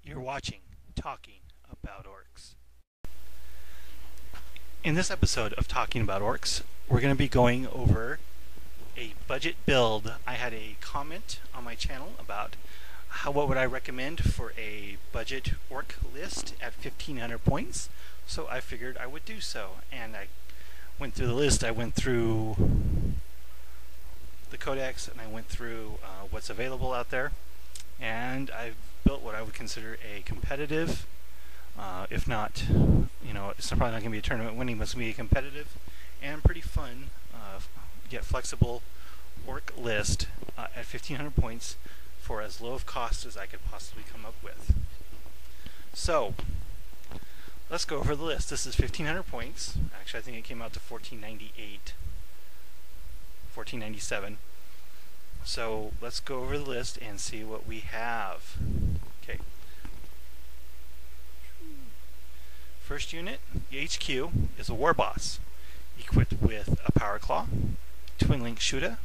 You're watching Talking About Orcs. In this episode of Talking About Orcs, we're going to be going over a budget build. I had a comment on my channel about what would I recommend for a budget orc list at 1500 points, so I figured I would do so. And I went through the list. I went through the codex and I went through what's available out there, and I've built what I would consider a competitive, if not, it's probably not going to be a tournament winning, but it's going to be a competitive and pretty fun, yet flexible orc list at 1500 points for as low of cost as I could possibly come up with. So, let's go over the list. This is 1500 points. Actually, I think it came out to 1498, 1497. So let's go over the list and see what we have. Okay. First unit, the HQ, is a war boss, equipped with a power claw, twin link shooter,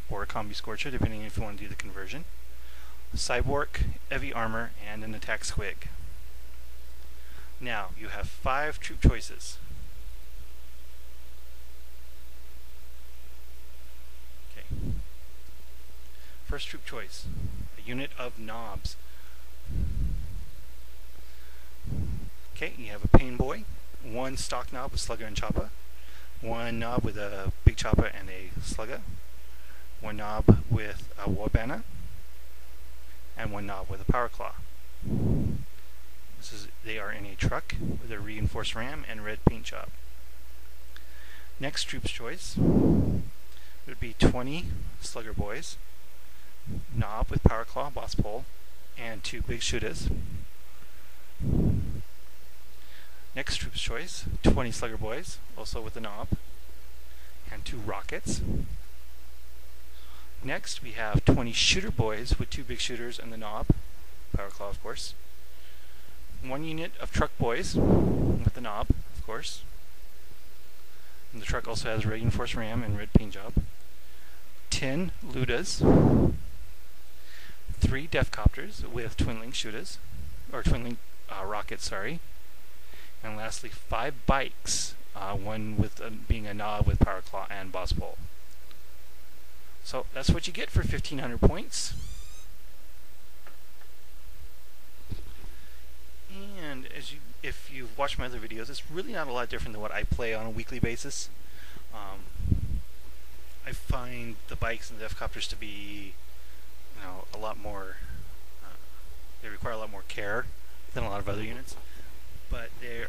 or a combi scorcher, depending if you want to do the conversion, a cyborg, heavy armor, and an attack squig. Now you have 5 troop choices. Okay. First troop choice, a unit of knobs. Okay, you have a pain boy, 1 stock knob with slugger and chopper, 1 knob with a big chopper and a slugger, 1 knob with a war banner, and 1 knob with a power claw. They are in a truck with a reinforced ram and red paint job. Next troop's choice would be 20 slugger boys, knob with power claw, boss pole, and 2 big shooters. Next troop's choice, 20 slugger boys, also with a knob, and 2 rockets. Next we have 20 shooter boys with 2 big shooters and the knob, power claw of course. 1 unit of truck boys with the knob, of course. And the truck also has a reinforced ram and red paint job. 10 Ludas. 3 Defcopters with twin link shooters, or twin link rockets, sorry. And lastly, 5 bikes, 1 with being a knob with power claw and boss pole. So that's what you get for 1500 points. And if you've watched my other videos, it's really not a lot different than what I play on a weekly basis. I find the bikes and the Defcopters to be, a lot more. They require a lot more care than a lot of other units, but they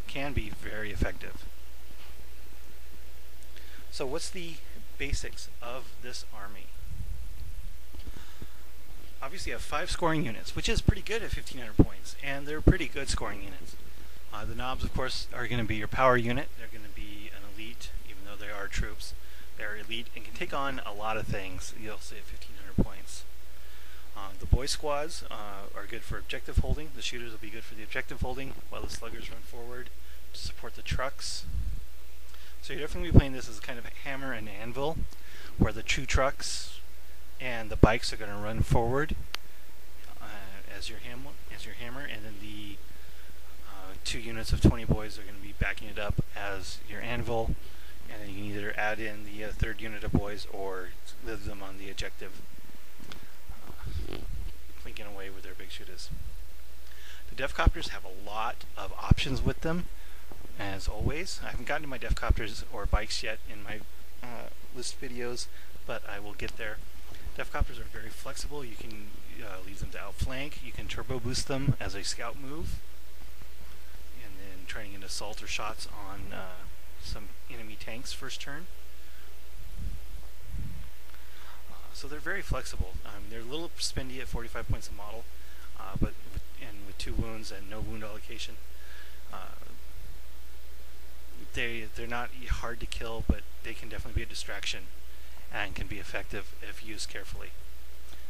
can be very effective. So what's the basics of this army? Obviously you have 5 scoring units, which is pretty good at 1500 points, and they're pretty good scoring units. The knobs, of course, are going to be your power unit. They're going to be an elite, even though they are troops. They're elite and can take on a lot of things. You'll see at 1500 points. The boy squads are good for objective holding. The shooters will be good for the objective holding, while the sluggers run forward to support the trucks. So you're definitely playing this as kind of a hammer and anvil, where the true trucks and the bikes are going to run forward as your hammer, and then the 2 units of 20 boys are going to be backing it up as your anvil, and then you can either add in the 3rd unit of boys or leave them on the objective, clinking away with their big shooters. The Defcopters have a lot of options with them, as always. I haven't gotten to my Defcopters or bikes yet in my list videos, but I will get there. Defcopters are very flexible. You can leave them to outflank. You can turbo boost them as a scout move, and then try to get assault or shots on some enemy tanks first turn. So they're very flexible. They're a little spendy at 45 points a model, but with 2 wounds and no wound allocation. They're not hard to kill, but they can definitely be a distraction and can be effective if used carefully.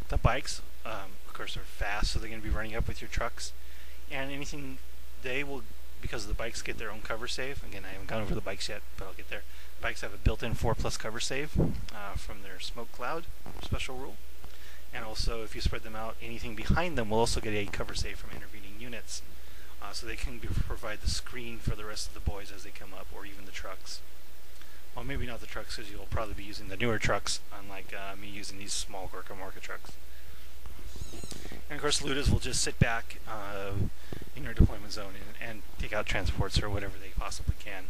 The bikes, of course, are fast, so they're going to be running up with your trucks, and they will, because the bikes get their own cover save. Again, I haven't gone over the bikes yet, but I'll get there. Bikes have a built-in 4+ cover save from their smoke cloud special rule, And also, if you spread them out, anything behind them will also get a cover save from intervening units. So they can provide the screen for the rest of the boys as they come up, or even the trucks. Well, maybe not the trucks, because you'll probably be using the newer trucks, unlike me using these small Gorka Morka trucks. And of course, Ludas will just sit back in your deployment zone and take out transports or whatever they possibly can.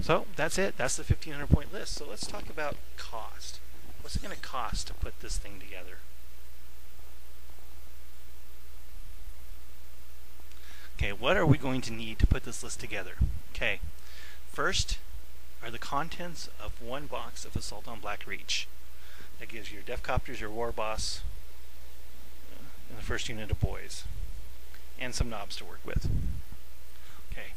So that's it. That's the 1,500 point list. So let's talk about cost. What's it going to cost to put this thing together? Okay, what are we going to need to put this list together? Okay, first are the contents of one box of Assault on Black Reach. That gives you your Def Copters, your War Boss, and the first unit of boys, and some knobs to work with. Okay,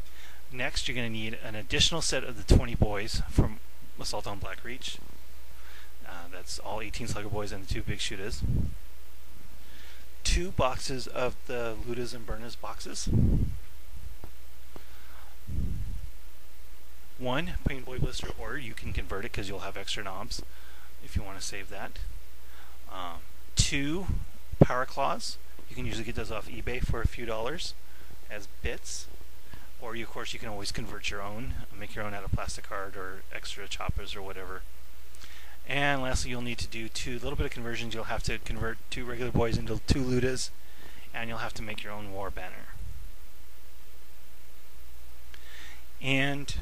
next you're going to need an additional set of the 20 boys from Assault on Black Reach. That's all 18 Slugger boys and the 2 big shooters. 2 boxes of the Ludas and Burners boxes. 1 Pain Boy blister, or you can convert it because you'll have extra knobs if you want to save that. 2 Power Claws. You can usually get those off eBay for a few dollars as bits. Or of course you can always convert your own, make your own out of plastic card or extra choppers or whatever. And lastly, you'll need to do a little bit of conversions. You'll have to convert 2 regular boys into 2 Ludas, and you'll have to make your own war banner. And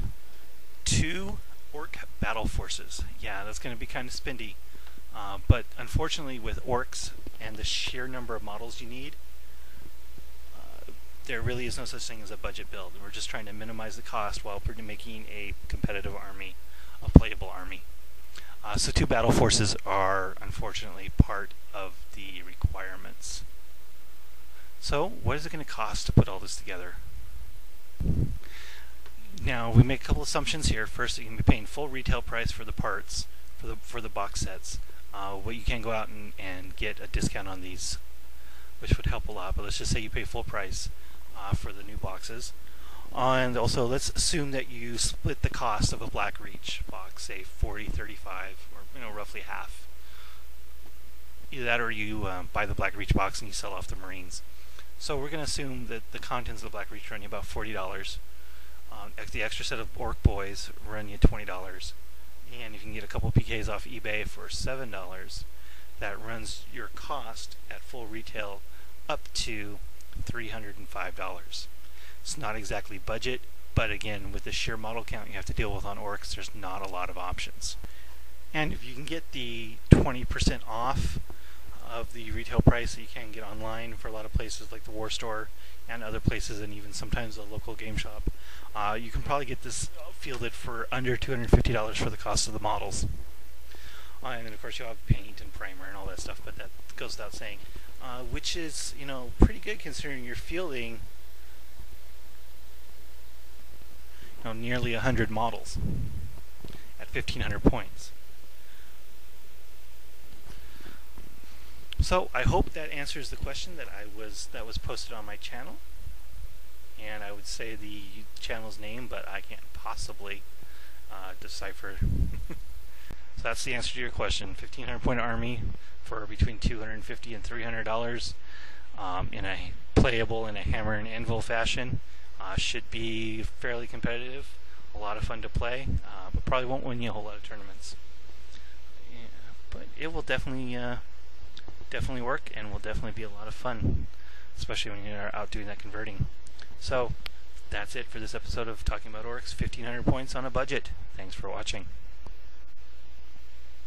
2 Orc battle forces. Yeah, that's going to be kind of spendy. But unfortunately, with Orcs and the sheer number of models you need, there really is no such thing as a budget build. We're just trying to minimize the cost while making a competitive army, a playable army. So 2 battle forces are unfortunately part of the requirements. So what is it going to cost to put all this together? Now we make a couple assumptions here. First, you can be paying full retail price for the parts for the box sets. What you can go out and get a discount on these, which would help a lot. But let's just say you pay full price for the new boxes. And also, let's assume that you split the cost of a Black Reach box, say 40, 35, or roughly half. Either that, or you buy the Black Reach box and you sell off the Marines. So we're going to assume that the contents of the Black Reach run you about $40. The extra set of Orc boys run you $20, and you can get a couple PKs off eBay for $7. That runs your cost at full retail up to $305. It's not exactly budget, but again, with the sheer model count you have to deal with on Orcs, there's not a lot of options. And if you can get the 20% off of the retail price that you can get online for a lot of places like the War Store and other places, and even sometimes a local game shop, you can probably get this fielded for under $250 for the cost of the models. And then of course you'll have paint and primer and all that stuff, but that goes without saying. Which is, pretty good considering you're fielding nearly 100 models at 1,500 points. So I hope that answers the question that was posted on my channel. And I would say the channel's name, but I can't possibly decipher. So that's the answer to your question. 1,500 point army for between $250 and $300 in a playable in a hammer and anvil fashion. Should be fairly competitive, a lot of fun to play, but probably won't win you a whole lot of tournaments. Yeah, but it will definitely work, and will definitely be a lot of fun, especially when you're out doing that converting. So that's it for this episode of Talking About Orcs, 1,500 points on a budget. Thanks for watching.